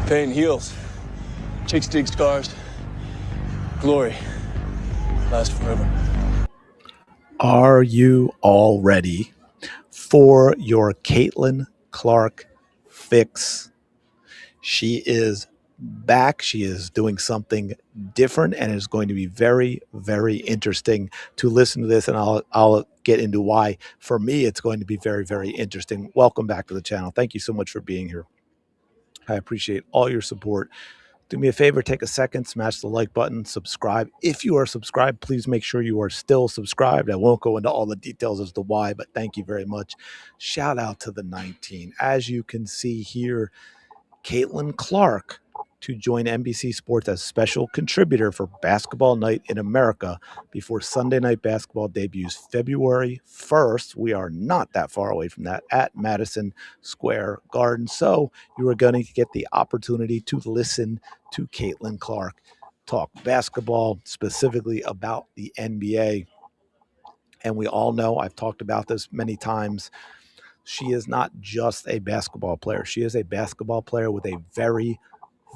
Pain heals. Chicks dig scars. Glory lasts forever. Are you all ready for your Caitlin Clark fix? She is back. She is doing something different, and it's going to be very, very interesting to listen to this. And I'll get into why. For me, it's going to be very, very interesting. Welcome back to the channel. Thank you so much for being here. I appreciate all your support. Do me a favor, take a second, smash the like button, subscribe. If you are subscribed, please make sure you are still subscribed. I won't go into all the details as to why, but thank you very much. Shout out to the 19. As you can see here, Caitlin Clark to join NBC Sports as special contributor for Basketball Night in America before Sunday Night Basketball debuts February 1st. We are not that far away from that at Madison Square Garden. So you are going to get the opportunity to listen to Caitlin Clark talk basketball, specifically about the NBA. And we all know, I've talked about this many times, she is not just a basketball player. She is a basketball player with a very,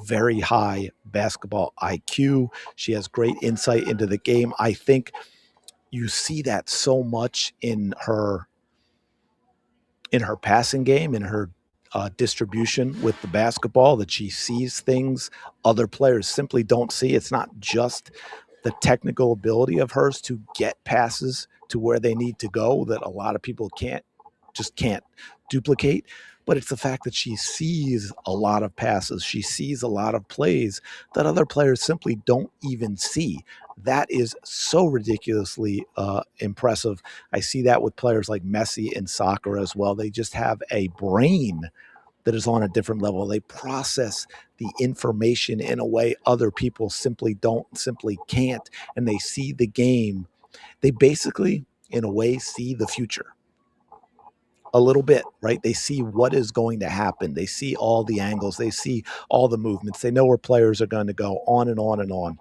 very high basketball IQ. She has great insight into the game. I think you see that so much in her passing game, in her distribution with the basketball, that she sees things other players simply don't see. It's not just the technical ability of hers to get passes to where they need to go that a lot of people can't duplicate, but it's the fact that she sees a lot of passes. She sees a lot of plays that other players simply don't even see. That is so ridiculously impressive. I see that with players like Messi in soccer as well. They just have a brain that is on a different level. They process the information in a way other people simply can't, and they see the game. They basically, in a way, see the future a little bit, right? They see what is going to happen. They see all the angles. They see all the movements. They know where players are going to go, on and on and on.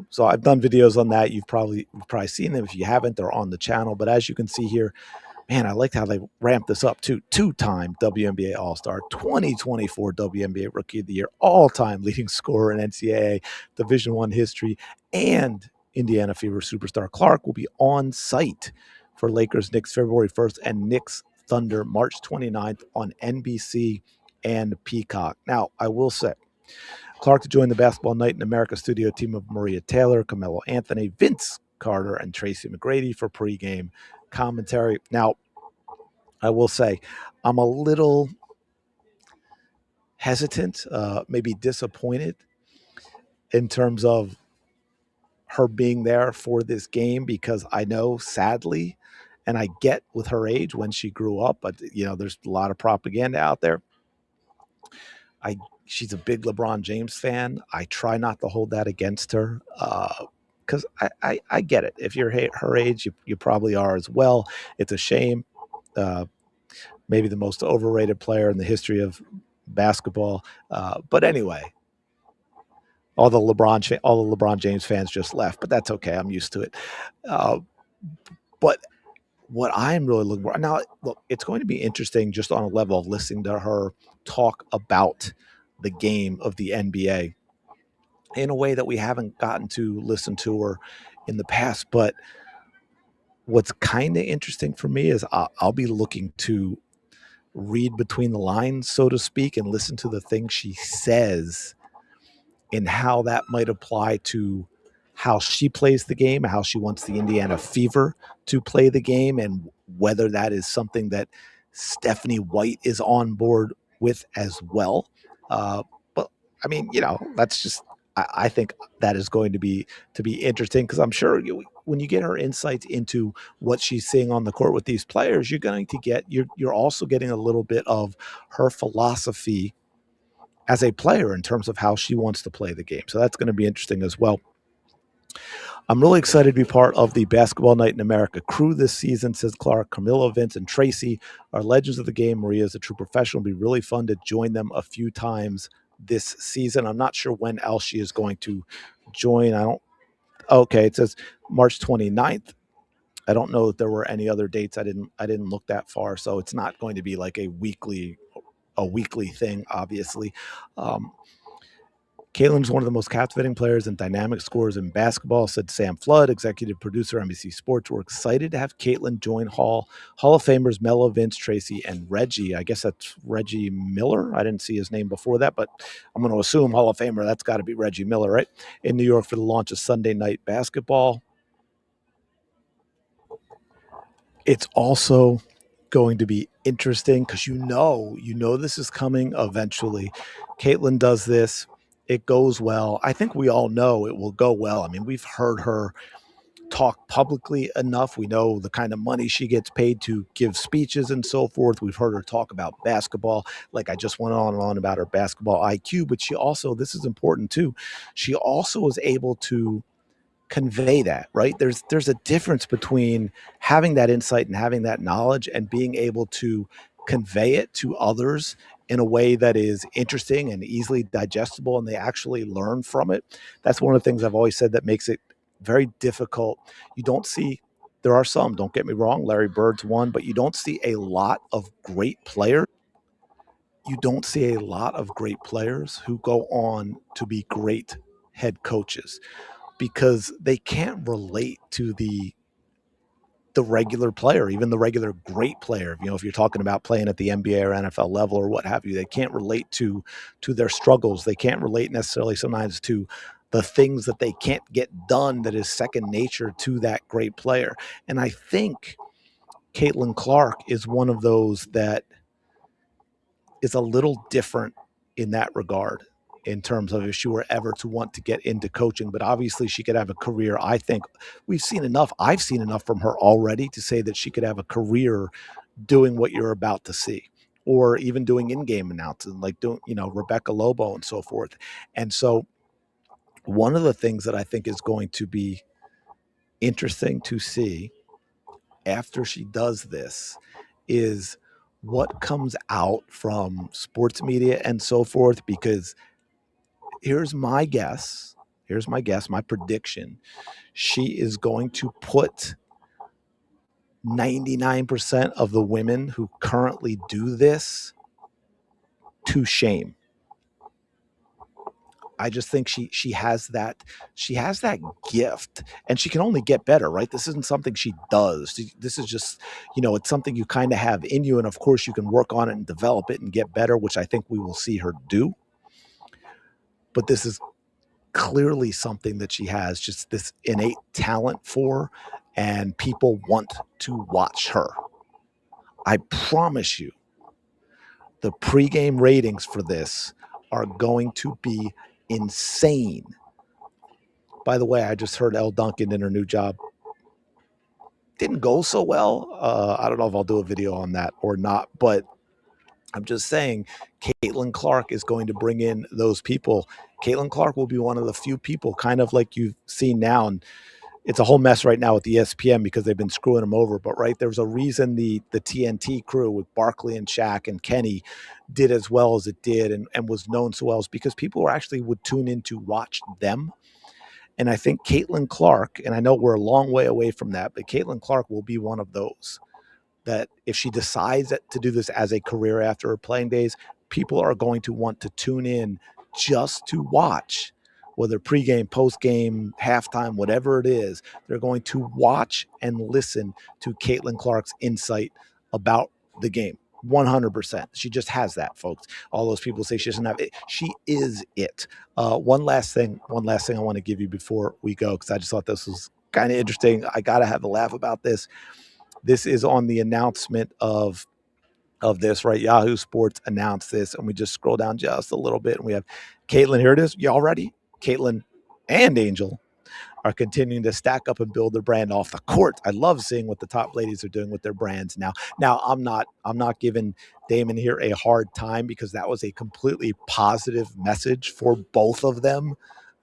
So I've done videos on that. You've probably seen them. If you haven't, they're on the channel. But as you can see here, man, I liked how they ramped this up to two-time WNBA All-Star, 2024 WNBA Rookie of the Year, all-time leading scorer in NCAA Division I history, and Indiana Fever superstar Clark will be on site for Lakers Knicks February 1st and Knicks Thunder March 29th on NBC and Peacock. Now, I will say, Clark to join the Basketball Night in America studio team of Maria Taylor, Carmelo Anthony, Vince Carter, and Tracy McGrady for pregame commentary. Now, I will say I'm a little hesitant, maybe disappointed in terms of her being there for this game, because I know, sadly, and I get with her age when she grew up, but there's a lot of propaganda out there. She's a big LeBron James fan. I try not to hold that against her, because I get it. If you're her age, you probably are as well. It's a shame. Maybe the most overrated player in the history of basketball. But anyway, all the LeBron James fans just left, but that's okay. I'm used to it. But what I'm really looking for now, look, it's going to be interesting just on a level of listening to her talk about the game of the NBA in a way that we haven't gotten to listen to her in the past. But what's kind of interesting for me is I'll be looking to read between the lines, so to speak, and listen to the things she says and how that might apply to how she plays the game, how she wants the Indiana Fever to play the game, and whether that is something that Stephanie White is on board with as well. But I mean, that's just, I think that is going to be interesting, because I'm sure when you get her insights into what she's seeing on the court with these players, you're also getting a little bit of her philosophy as a player in terms of how she wants to play the game. So that's going to be interesting as well. I'm really excited to be part of the Basketball Night in America crew this season, says Clark. Camilo, Vince, and Tracy are legends of the game. Maria is a true professional. It'll be really fun to join them a few times this season. I'm not sure when else she is going to join. Okay, it says March 29th. I don't know if there were any other dates. I didn't look that far, so it's not going to be like a weekly a weekly thing, obviously. Um, Caitlin's one of the most captivating players and dynamic scorers in basketball, said Sam Flood, executive producer, NBC Sports. We're excited to have Caitlin join Hall of Famers Mello, Vince, Tracy, and Reggie. I guess that's Reggie Miller. I didn't see his name before that, but I'm going to assume Hall of Famer. That's got to be Reggie Miller, right? In New York for the launch of Sunday Night Basketball. It's also going to be interesting because you know this is coming eventually. Caitlin does this. It goes well. I think we all know it will go well. I mean, we've heard her talk publicly enough. We know the kind of money she gets paid to give speeches and so forth. We've heard her talk about basketball. Like I just went on and on about her basketball IQ, but she also, this is important too, she also is able to convey that, right? There's a difference between having that insight and having that knowledge and being able to convey it to others in a way that is interesting and easily digestible and they actually learn from it. That's one of the things I've always said that makes it very difficult. You don't see, there are some, don't get me wrong, Larry Bird's one, but you don't see a lot of great players. You don't see a lot of great players who go on to be great head coaches because they can't relate to the regular player, even the regular great player. You know, if you're talking about playing at the NBA or NFL level or what have you, they can't relate to their struggles. They can't relate necessarily sometimes to the things that they can't get done that is second nature to that great player. And I think Caitlin Clark is one of those that is a little different in that regard in terms of if she were ever to want to get into coaching. But obviously she could have a career. I think we've seen enough. I've seen enough from her already to say that she could have a career doing what you're about to see, or even doing in-game announcing, like doing, you know, Rebecca Lobo and so forth. And so one of the things that I think is going to be interesting to see after she does this is what comes out from sports media and so forth, because here's my guess, my prediction. She is going to put 99% of the women who currently do this to shame. I just think she has that gift, and she can only get better, right? This isn't something she does. This is just, you know, it's something you kind of have in you, and of course you can work on it and develop it and get better, which I think we will see her do. But this is clearly something that she has just this innate talent for, and people want to watch her. I promise you, the pregame ratings for this are going to be insane. By the way, I just heard Elle Duncan in her new job didn't go so well. I don't know if I'll do a video on that or not, but I'm just saying Caitlin Clark is going to bring in those people. Caitlin Clark will be one of the few people, kind of like you've seen now, and it's a whole mess right now with the ESPN because they've been screwing them over. But right, there's a reason the TNT crew with Barkley and Shaq and Kenny did as well as it did and was known so well, is because people actually would tune in to watch them. And I think Caitlin Clark, and I know we're a long way away from that, but Caitlin Clark will be one of those that if she decides to do this as a career after her playing days, people are going to want to tune in just to watch, whether pregame, postgame, halftime, whatever it is. They're going to watch and listen to Caitlin Clark's insight about the game. 100%. She just has that, folks. All those people say she doesn't have it. She is it. One last thing I want to give you before we go, because I just thought this was kind of interesting. I got to have a laugh about this. This is on the announcement of this, right? Yahoo Sports announced this, and we just scroll down just a little bit, and we have Caitlin. Here it is. Y'all ready? Caitlin and Angel are continuing to stack up and build their brand off the court. I love seeing what the top ladies are doing with their brands now. Now, I'm not giving Damon here a hard time because that was a completely positive message for both of them.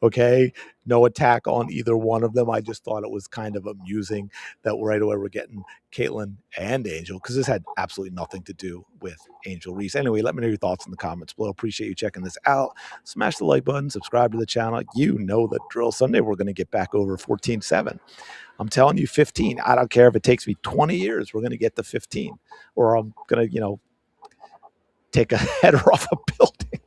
Okay, no attack on either one of them. I just thought it was kind of amusing that right away we're getting Caitlin and Angel, because this had absolutely nothing to do with Angel Reese. Anyway, let me know your thoughts in the comments below. Appreciate you checking this out. Smash the like button, subscribe to the channel. You know the drill. Sunday we're going to get back over 14-7. I'm telling you, 15. I don't care if it takes me 20 years. We're going to get to 15, or I'm going to, take a header off a building.